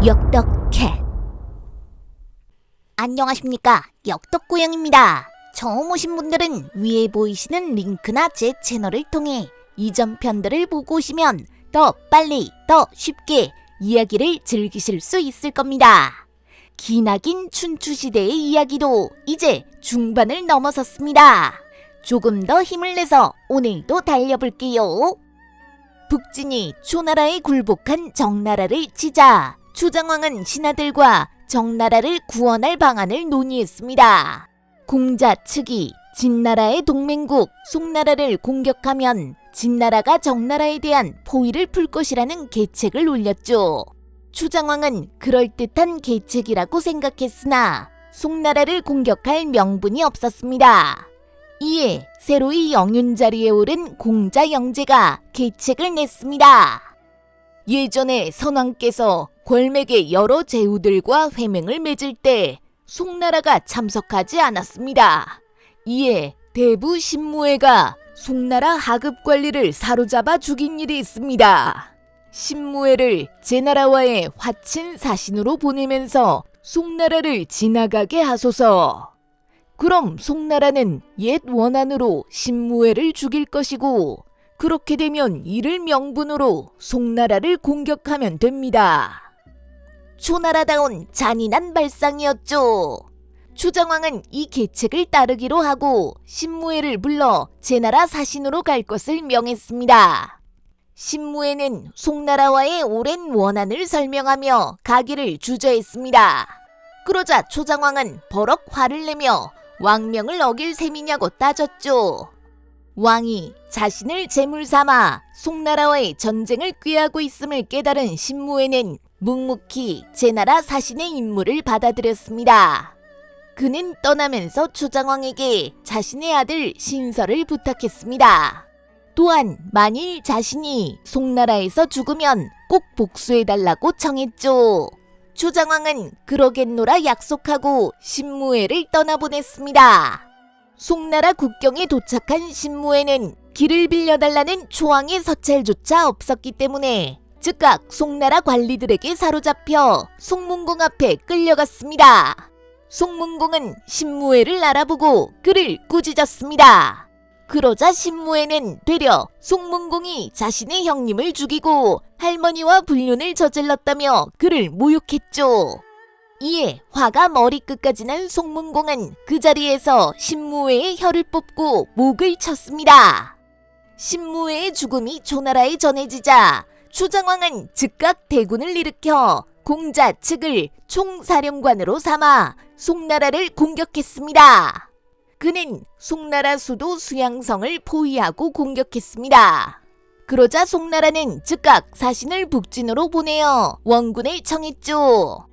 역덕캣. 안녕하십니까, 역덕고양입니다. 처음 오신 분들은 위에 보이시는 링크나 제 채널을 통해 이전 편들을 보고 오시면 더 빨리 더 쉽게 이야기를 즐기실 수 있을 겁니다. 기나긴 춘추시대의 이야기도 이제 중반을 넘어섰습니다. 조금 더 힘을 내서 오늘도 달려볼게요. 북진이 초나라에 굴복한 정나라를 치자 초장왕은 신하들과 정나라를 구원할 방안을 논의했습니다. 공자 측이 진나라의 동맹국 송나라를 공격하면 진나라가 정나라에 대한 포위를 풀 것이라는 계책을 올렸죠. 초장왕은 그럴듯한 계책이라고 생각했으나 송나라를 공격할 명분이 없었습니다. 이에 새로이 영윤 자리에 오른 공자 영제가 계책을 냈습니다. 예전에 선왕께서 권맥의 여러 제후들과 회맹을 맺을 때 송나라가 참석하지 않았습니다. 이에 대부 신무회가 송나라 하급 관리를 사로잡아 죽인 일이 있습니다. 신무회를 제나라와의 화친 사신으로 보내면서 송나라를 지나가게 하소서. 그럼 송나라는 옛 원한으로 신무회를 죽일 것이고 그렇게 되면 이를 명분으로 송나라를 공격하면 됩니다. 초나라다운 잔인한 발상이었죠. 초장왕은 이 계책을 따르기로 하고 신무회를 불러 제나라 사신으로 갈 것을 명했습니다. 신무회는 송나라와의 오랜 원한을 설명하며 가기를 주저했습니다. 그러자 초장왕은 버럭 화를 내며 왕명을 어길 셈이냐고 따졌죠. 왕이 자신을 제물 삼아 송나라와의 전쟁을 꾀하고 있음을 깨달은 신무회는 묵묵히 제나라 사신의 임무를 받아들였습니다. 그는 떠나면서 초장왕에게 자신의 아들 신설을 부탁했습니다. 또한 만일 자신이 송나라에서 죽으면 꼭 복수해달라고 청했죠. 초장왕은 그러겠노라 약속하고 신무회를 떠나보냈습니다. 송나라 국경에 도착한 신무회는 길을 빌려달라는 초왕의 서찰조차 없었기 때문에 즉각 송나라 관리들에게 사로잡혀 송문공 앞에 끌려갔습니다. 송문공은 신무회를 알아보고 그를 꾸짖었습니다. 그러자 신무회는 되려 송문공이 자신의 형님을 죽이고 할머니와 불륜을 저질렀다며 그를 모욕했죠. 이에 화가 머리끝까지 난 송문공은 그 자리에서 신무회의 혀를 뽑고 목을 쳤습니다. 신무회의 죽음이 초나라에 전해지자 초장왕은 즉각 대군을 일으켜 공자 측을 총사령관으로 삼아 송나라를 공격했습니다. 그는 송나라 수도 수양성을 포위하고 공격했습니다. 그러자 송나라는 즉각 사신을 북진으로 보내어 원군을 청했죠.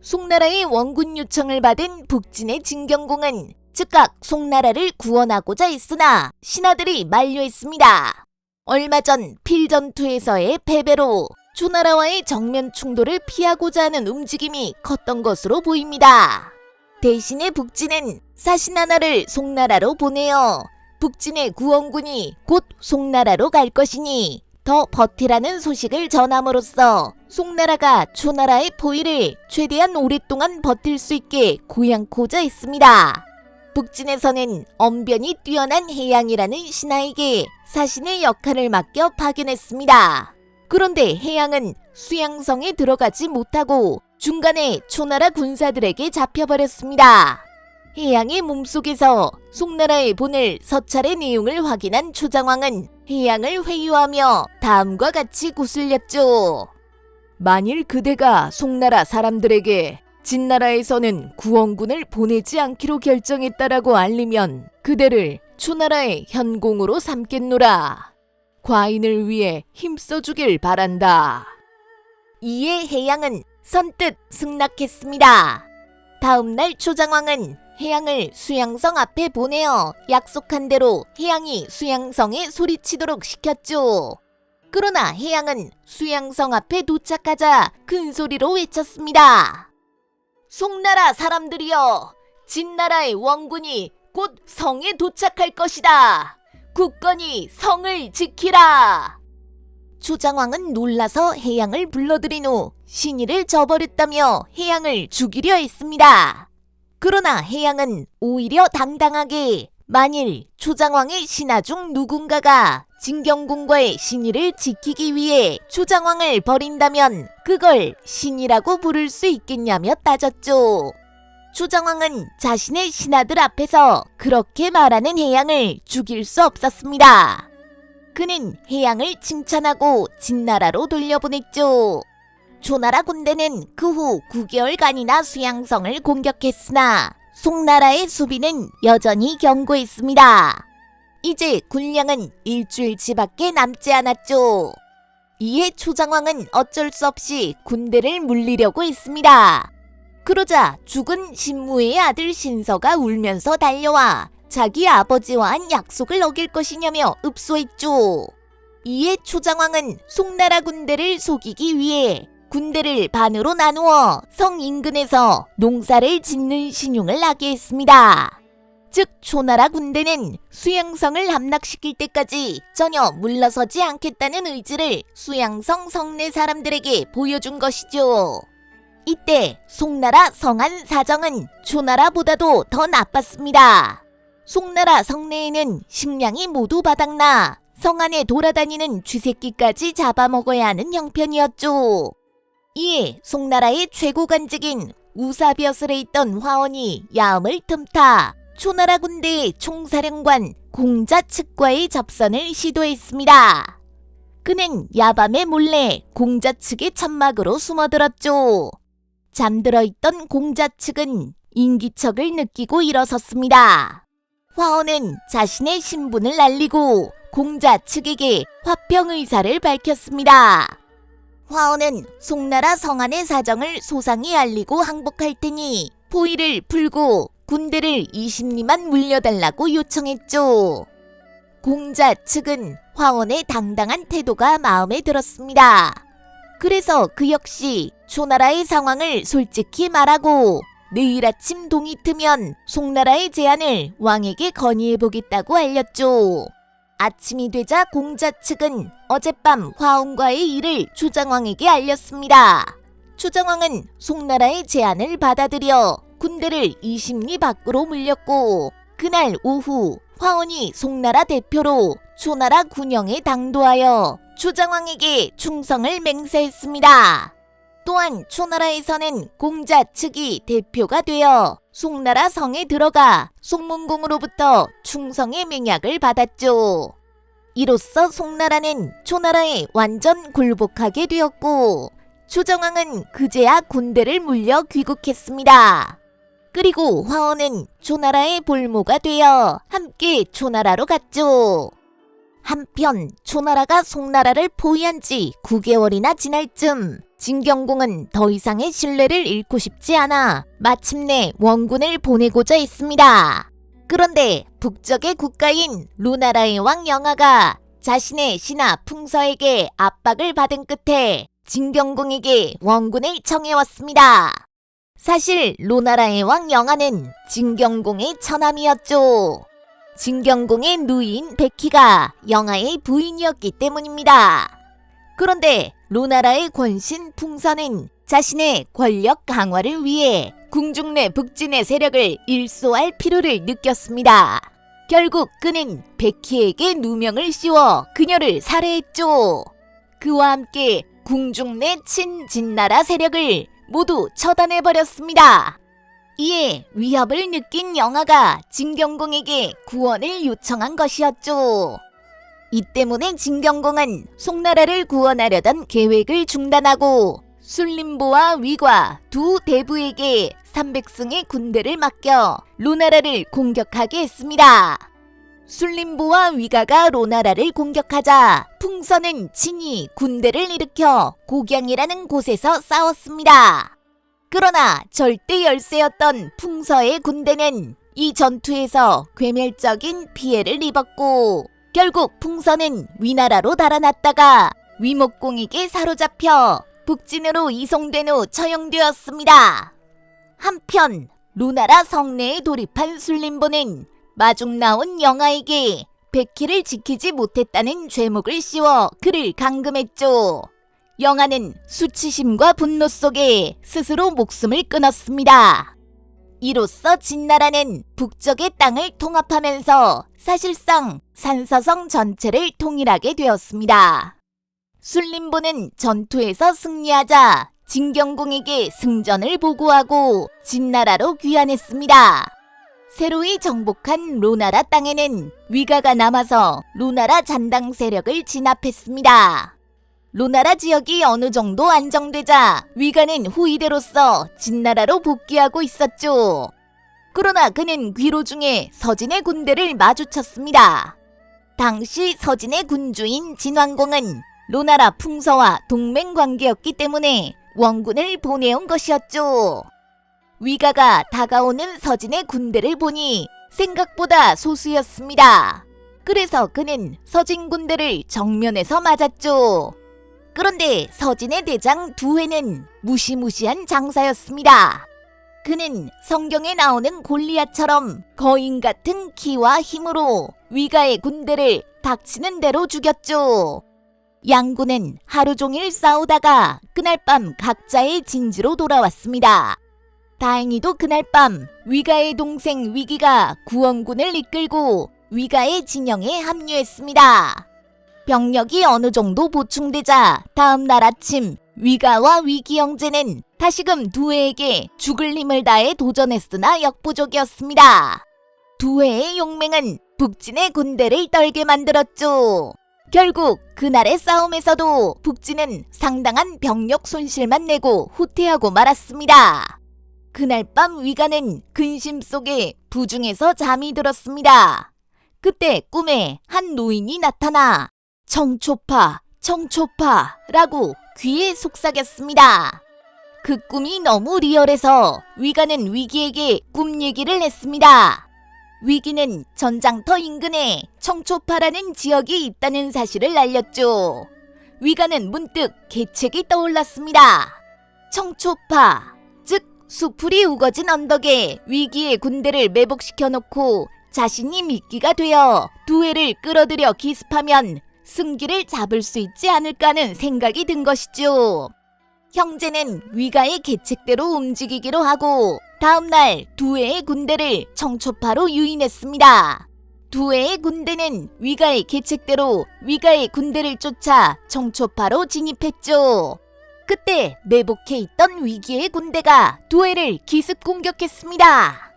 송나라의 원군 요청을 받은 북진의 진경공은 즉각 송나라를 구원하고자 했으나 신하들이 만류했습니다. 얼마 전 필전투에서의 패배로 초나라와의 정면 충돌을 피하고자 하는 움직임이 컸던 것으로 보입니다. 대신에 북진은 사신 하나를 송나라로 보내어 북진의 구원군이 곧 송나라로 갈 것이니 더 버티라는 소식을 전함으로써 송나라가 초나라의 포위를 최대한 오랫동안 버틸 수 있게 고양코자 했습니다. 북진에서는 언변이 뛰어난 해양이라는 신하에게 사신의 역할을 맡겨 파견했습니다. 그런데 해양은 수양성에 들어가지 못하고 중간에 초나라 군사들에게 잡혀버렸습니다. 해양의 몸속에서 송나라에 보낼 서찰의 내용을 확인한 초장왕은 해양을 회유하며 다음과 같이 구슬렸죠. 만일 그대가 송나라 사람들에게 진나라에서는 구원군을 보내지 않기로 결정했다라고 알리면 그대를 초나라의 현공으로 삼겠노라. 과인을 위해 힘써주길 바란다. 이에 해양은 선뜻 승낙했습니다. 다음날 초장왕은 해양을 수양성 앞에 보내어 약속한 대로 해양이 수양성에 소리치도록 시켰죠. 그러나 해양은 수양성 앞에 도착하자 큰 소리로 외쳤습니다. 송나라 사람들이여, 진나라의 원군이 곧 성에 도착할 것이다. 굳건히 성을 지키라. 초장왕은 놀라서 해양을 불러들인 후 신의를 저버렸다며 해양을 죽이려 했습니다. 그러나 해양은 오히려 당당하게 만일 초장왕의 신하 중 누군가가 진경공과의 신의를 지키기 위해 초장왕을 버린다면 그걸 신이라고 부를 수 있겠냐며 따졌죠. 초장왕은 자신의 신하들 앞에서 그렇게 말하는 해양을 죽일 수 없었습니다. 그는 해양을 칭찬하고 진나라로 돌려보냈죠. 초나라 군대는 그 후 9개월간이나 수양성을 공격했으나 송나라의 수비는 여전히 견고했습니다. 이제 군량은 일주일치밖에 남지 않았죠. 이에 초장왕은 어쩔 수 없이 군대를 물리려고 했습니다. 그러자 죽은 신무의 아들 신서가 울면서 달려와 자기 아버지와 한 약속을 어길 것이냐며 읍소했죠. 이에 초장왕은 송나라 군대를 속이기 위해 군대를 반으로 나누어 성 인근에서 농사를 짓는 신용을 하게 했습니다. 즉 초나라 군대는 수양성을 함락시킬 때까지 전혀 물러서지 않겠다는 의지를 수양성 성내 사람들에게 보여준 것이죠. 이때 송나라 성안 사정은 초나라보다도 더 나빴습니다. 송나라 성내에는 식량이 모두 바닥나 성 안에 돌아다니는 쥐새끼까지 잡아먹어야 하는 형편이었죠. 이에 송나라의 최고 관직인 우사벼슬에 있던 화원이 야음을 틈타 초나라 군대의 총사령관 공자 측과의 접선을 시도했습니다. 그는 야밤에 몰래 공자 측의 천막으로 숨어들었죠. 잠들어 있던 공자 측은 인기척을 느끼고 일어섰습니다. 화원은 자신의 신분을 알리고 공자 측에게 화평 의사를 밝혔습니다. 화원은 송나라 성안의 사정을 소상히 알리고 항복할 테니 포위를 풀고 군대를 20리만 물려달라고 요청했죠. 공자 측은 화원의 당당한 태도가 마음에 들었습니다. 그래서 그 역시 초나라의 상황을 솔직히 말하고 내일 아침 동이 트면 송나라의 제안을 왕에게 건의해보겠다고 알렸죠. 아침이 되자 공자 측은 어젯밤 화원과의 일을 초장왕에게 알렸습니다. 초장왕은 송나라의 제안을 받아들여 군대를 20리 밖으로 물렸고 그날 오후 화원이 송나라 대표로 초나라 군영에 당도하여 초장왕에게 충성을 맹세했습니다. 또한 초나라에서는 공자 측이 대표가 되어 송나라 성에 들어가 송문공으로부터 충성의 맹약을 받았죠. 이로써 송나라는 초나라에 완전 굴복하게 되었고 초정왕은 그제야 군대를 물려 귀국했습니다. 그리고 화원은 초나라의 볼모가 되어 함께 초나라로 갔죠. 한편 초나라가 송나라를 포위한 지 9개월이나 지날 쯤 진경공은 더 이상의 신뢰를 잃고 싶지 않아 마침내 원군을 보내고자 했습니다. 그런데 북쪽의 국가인 루나라의 왕 영하가 자신의 신하 풍서에게 압박을 받은 끝에 진경공에게 원군을 청해왔습니다. 사실 루나라의 왕 영하는 진경공의 처남이었죠. 진경공의 누이인 백희가 영하의 부인이었기 때문입니다. 그런데 루나라의 권신 풍선은 자신의 권력 강화를 위해 궁중 내 북진의 세력을 일소할 필요를 느꼈습니다. 결국 그는 백희에게 누명을 씌워 그녀를 살해했죠. 그와 함께 궁중 내 친진나라 세력을 모두 처단해버렸습니다. 이에 위협을 느낀 영하가 진경공에게 구원을 요청한 것이었죠. 이 때문에 진경공은 송나라를 구원하려던 계획을 중단하고 술림보와 위과 두 대부에게 300승의 군대를 맡겨 루나라를 공격하게 했습니다. 술림보와 위가가 루나라를 공격하자 풍선은 친히 군대를 일으켜 고경이라는 곳에서 싸웠습니다. 그러나 절대 열세였던 풍서의 군대는 이 전투에서 괴멸적인 피해를 입었고 결국 풍선은 위나라로 달아났다가 위목공에게 사로잡혀 북진으로 이송된 후 처형되었습니다. 한편 루나라 성내에 돌입한 술림보는 마중 나온 영하에게 백희를 지키지 못했다는 죄목을 씌워 그를 감금했죠. 영아는 수치심과 분노 속에 스스로 목숨을 끊었습니다. 이로써 진나라는 북쪽의 땅을 통합하면서 사실상 산서성 전체를 통일하게 되었습니다. 순림보는 전투에서 승리하자 진경공에게 승전을 보고하고 진나라로 귀환했습니다. 새로이 정복한 로나라 땅에는 위가가 남아서 로나라 잔당 세력을 진압했습니다. 로나라 지역이 어느 정도 안정되자 위가는 후이대로서 진나라로 복귀하고 있었죠. 그러나 그는 귀로 중에 서진의 군대를 마주쳤습니다. 당시 서진의 군주인 진왕공은 로나라 풍서와 동맹 관계였기 때문에 원군을 보내온 것이었죠. 위가가 다가오는 서진의 군대를 보니 생각보다 소수였습니다. 그래서 그는 서진 군대를 정면에서 맞았죠. 그런데 서진의 대장 두회는 무시무시한 장사였습니다. 그는 성경에 나오는 골리앗처럼 거인 같은 키와 힘으로 위가의 군대를 닥치는 대로 죽였죠. 양군은 하루 종일 싸우다가 그날 밤 각자의 진지로 돌아왔습니다. 다행히도 그날 밤 위가의 동생 위기가 구원군을 이끌고 위가의 진영에 합류했습니다. 병력이 어느 정도 보충되자 다음 날 아침 위가와 위기 형제는 다시금 두회에게 죽을 힘을 다해 도전했으나 역부족이었습니다. 두회의 용맹은 북진의 군대를 떨게 만들었죠. 결국 그날의 싸움에서도 북진은 상당한 병력 손실만 내고 후퇴하고 말았습니다. 그날 밤 위가는 근심 속에 부중에서 잠이 들었습니다. 그때 꿈에 한 노인이 나타나 청초파, 청초파라고 귀에 속삭였습니다. 그 꿈이 너무 리얼해서 위가는 위기에게 꿈 얘기를 했습니다. 위기는 전장터 인근에 청초파라는 지역이 있다는 사실을 알렸죠. 위가는 문득 계책이 떠올랐습니다. 청초파, 즉 수풀이 우거진 언덕에 위기의 군대를 매복시켜 놓고 자신이 미끼가 되어 두회를 끌어들여 기습하면 승기를 잡을 수 있지 않을까 하는 생각이 든 것이죠. 형제는 위가의 계책대로 움직이기로 하고 다음날 두회의 군대를 청초파로 유인했습니다. 두회의 군대는 위가의 계책대로 위가의 군대를 쫓아 청초파로 진입했죠. 그때 매복해 있던 위기의 군대가 두회를 기습 공격했습니다.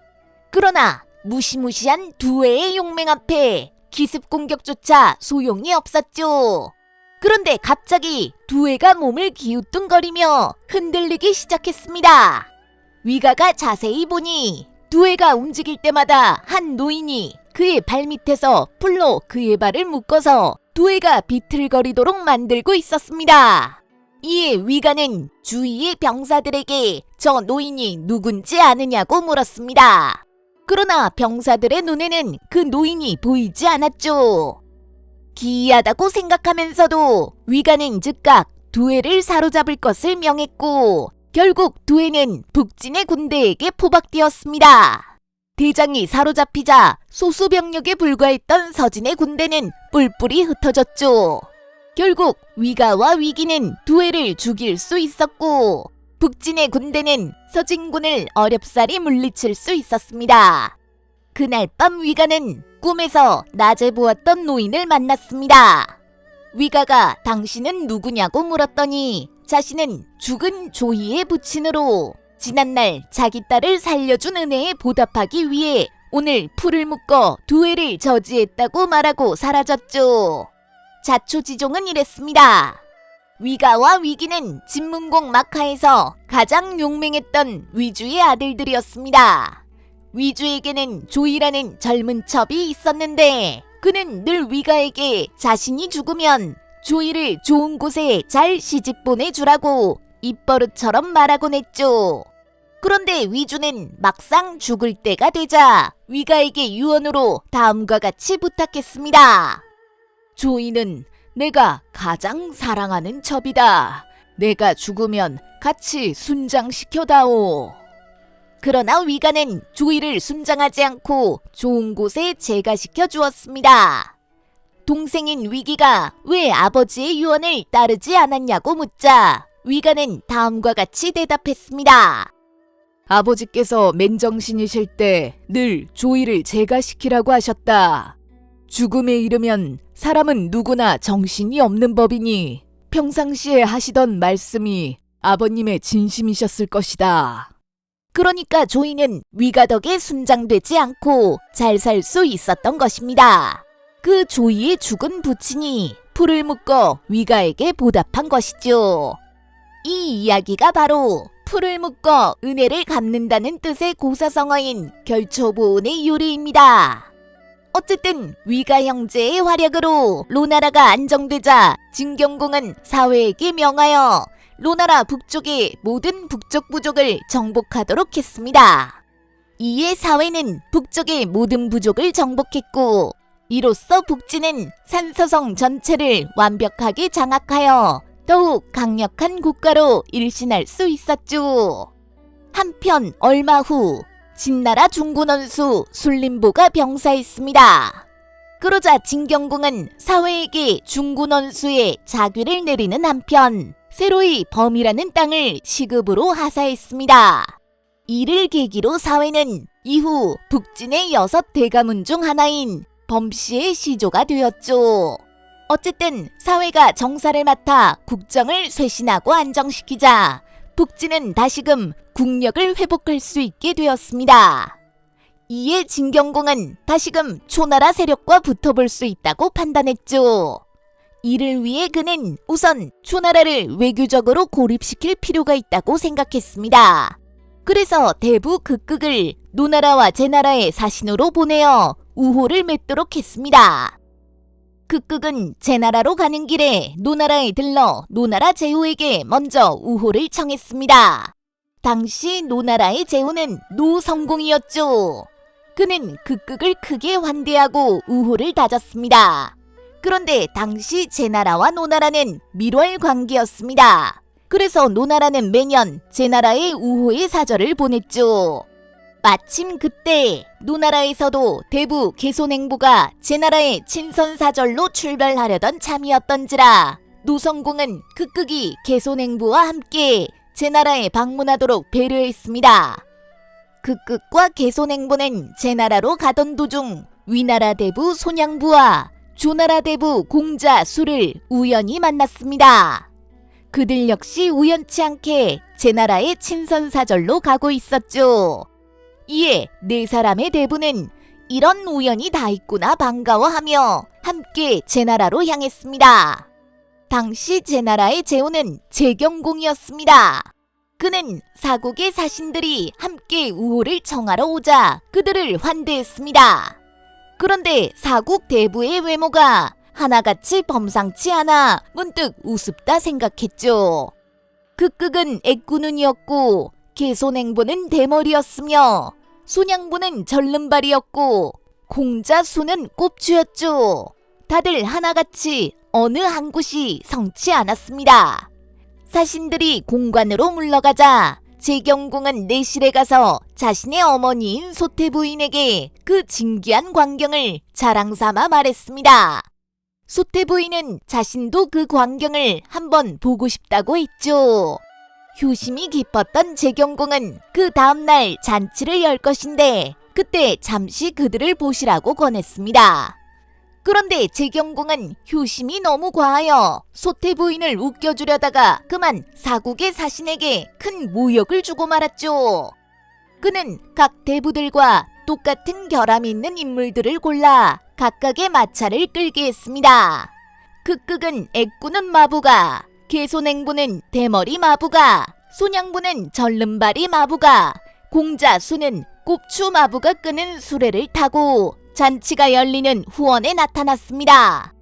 그러나 무시무시한 두회의 용맹 앞에 기습 공격조차 소용이 없었죠. 그런데 갑자기 두회가 몸을 기우뚱거리며 흔들리기 시작했습니다. 위가가 자세히 보니 두회가 움직일 때마다 한 노인이 그의 발밑에서 풀로 그의 발을 묶어서 두회가 비틀거리도록 만들고 있었습니다. 이에 위가는 주위의 병사들에게 저 노인이 누군지 아느냐고 물었습니다. 그러나 병사들의 눈에는 그 노인이 보이지 않았죠. 기이하다고 생각하면서도 위가는 즉각 두회를 사로잡을 것을 명했고 결국 두회는 북진의 군대에게 포박되었습니다. 대장이 사로잡히자 소수 병력에 불과했던 서진의 군대는 뿔뿔이 흩어졌죠. 결국 위가와 위기는 두회를 죽일 수 있었고 북진의 군대는 서진군을 어렵사리 물리칠 수 있었습니다. 그날 밤 위가는 꿈에서 낮에 보았던 노인을 만났습니다. 위가가 당신은 누구냐고 물었더니 자신은 죽은 조이의 부친으로 지난날 자기 딸을 살려준 은혜에 보답하기 위해 오늘 풀을 묶어 두회를 저지했다고 말하고 사라졌죠. 자초지종은 이랬습니다. 위가와 위기는 진문공 막하에서 가장 용맹했던 위주의 아들들이었습니다. 위주에게는 조이라는 젊은 첩이 있었는데 그는 늘 위가에게 자신이 죽으면 조이를 좋은 곳에 잘 시집 보내주라고 입버릇처럼 말하곤 했죠. 그런데 위주는 막상 죽을 때가 되자 위가에게 유언으로 다음과 같이 부탁했습니다. 조이는 내가 가장 사랑하는 첩이다. 내가 죽으면 같이 순장시켜다오. 그러나 위가는 조이를 순장하지 않고 좋은 곳에 제가시켜 주었습니다. 동생인 위기가 왜 아버지의 유언을 따르지 않았냐고 묻자 위가는 다음과 같이 대답했습니다. 아버지께서 맨정신이실 때 늘 조의를 제가 시키라고 하셨다. 죽음에 이르면 사람은 누구나 정신이 없는 법이니 평상시에 하시던 말씀이 아버님의 진심이셨을 것이다. 그러니까 조이는 위가 덕에 순장되지 않고 잘 살 수 있었던 것입니다. 그 조이의 죽은 부친이 풀을 묶어 위가에게 보답한 것이죠. 이 이야기가 바로 풀을 묶어 은혜를 갚는다는 뜻의 고사성어인 결초보온의 유래입니다. 어쨌든 위가 형제의 활약으로 로나라가 안정되자 진경공은 사회에게 명하여 로나라 북쪽의 모든 북쪽 부족을 정복하도록 했습니다. 이에 사회는 북쪽의 모든 부족을 정복했고 이로써 북진은 산서성 전체를 완벽하게 장악하여 더욱 강력한 국가로 일신할 수 있었죠. 한편 얼마 후 진나라 중군원수 술림보가 병사했습니다. 그러자 진경공은 사회에게 중군원수의 자귀를 내리는 한편 새로이 범이라는 땅을 시급으로 하사했습니다. 이를 계기로 사회는 이후 북진의 6대가문 중 하나인 범씨의 시조가 되었죠. 어쨌든 사회가 정사를 맡아 국정을 쇄신하고 안정시키자 북진은 다시금 국력을 회복할 수 있게 되었습니다. 이에 진경공은 다시금 초나라 세력과 붙어볼 수 있다고 판단했죠. 이를 위해 그는 우선 초나라를 외교적으로 고립시킬 필요가 있다고 생각했습니다. 그래서 대부 극극을 노나라와 제나라의 사신으로 보내어 우호를 맺도록 했습니다. 극극은 제나라로 가는 길에 노나라에 들러 노나라 제후에게 먼저 우호를 청했습니다. 당시 노나라의 제후는 노성공이었죠. 그는 극극을 크게 환대하고 우호를 다졌습니다. 그런데 당시 제나라와 노나라는 밀월 관계였습니다. 그래서 노나라는 매년 제나라의 우호의 사절을 보냈죠. 마침 그때 노나라에서도 대부 개손행보가 제나라의 친선사절로 출발하려던 참이었던지라 노성공은 극극이 개손행보와 함께 제나라에 방문하도록 배려했습니다. 극극과 개손행보는 제나라로 가던 도중 위나라 대부 손양부와 조나라 대부 공자 수를 우연히 만났습니다. 그들 역시 우연치 않게 제나라의 친선사절로 가고 있었죠. 이에 네 사람의 대부는 이런 우연이 다 있구나 반가워하며 함께 제나라로 향했습니다. 당시 제나라의 제후는 제경공이었습니다. 그는 사국의 사신들이 함께 우호를 청하러 오자 그들을 환대했습니다. 그런데 사국 대부의 외모가 하나같이 범상치 않아 문득 우습다 생각했죠. 극극은 애꾸눈이었고 개손행보는 대머리였으며 손양보는 절름발이었고 공자수는 꼽추였죠. 다들 하나같이 어느 한 곳이 성치 않았습니다. 사신들이 공관으로 물러가자 제경공은 내실에 가서 자신의 어머니인 소태부인에게 그 진기한 광경을 자랑삼아 말했습니다. 소태부인은 자신도 그 광경을 한번 보고 싶다고 했죠. 효심이 깊었던 제경공은 그 다음날 잔치를 열 것인데 그때 잠시 그들을 보시라고 권했습니다. 그런데 제경공은 효심이 너무 과하여 소태부인을 웃겨주려다가 그만 사국의 사신에게 큰 모욕을 주고 말았죠. 그는 각 대부들과 똑같은 결함이 있는 인물들을 골라 각각의 마차를 끌게 했습니다. 극극은 애꾸는 마부가, 개손행부는 대머리 마부가, 손양부는 절름발이 마부가, 공자수는 꼽추 마부가 끄는 수레를 타고 잔치가 열리는 후원에 나타났습니다.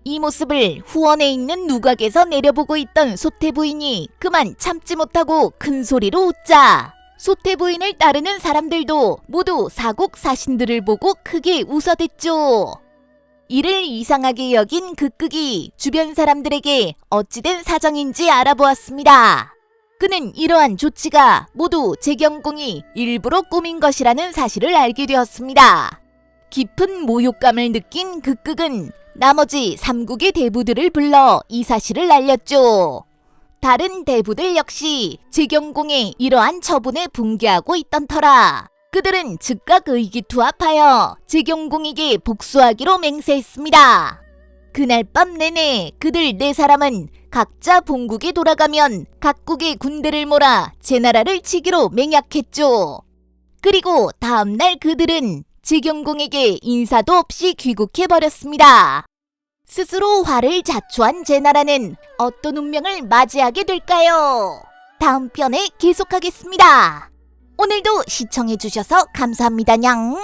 이 모습을 후원에 있는 누각에서 내려보고 있던 소태부인이 그만 참지 못하고 큰 소리로 웃자 소태부인을 따르는 사람들도 모두 사국 사신들을 보고 크게 웃어댔죠. 이를 이상하게 여긴 극극이 주변 사람들에게 어찌된 사정인지 알아보았습니다. 그는 이러한 조치가 모두 제경공이 일부러 꾸민 것이라는 사실을 알게 되었습니다. 깊은 모욕감을 느낀 극극은 나머지 3국의 대부들을 불러 이 사실을 알렸죠. 다른 대부들 역시 제경공의 이러한 처분에 분개하고 있던 터라 그들은 즉각 의기투합하여 제경공에게 복수하기로 맹세했습니다. 그날 밤 내내 그들 4사람은 각자 본국에 돌아가면 각국의 군대를 몰아 제나라를 치기로 맹약했죠. 그리고 다음날 그들은 제경공에게 인사도 없이 귀국해버렸습니다. 스스로 화를 자초한 제나라는 어떤 운명을 맞이하게 될까요? 다음 편에 계속하겠습니다. 오늘도 시청해주셔서 감사합니다. 냥.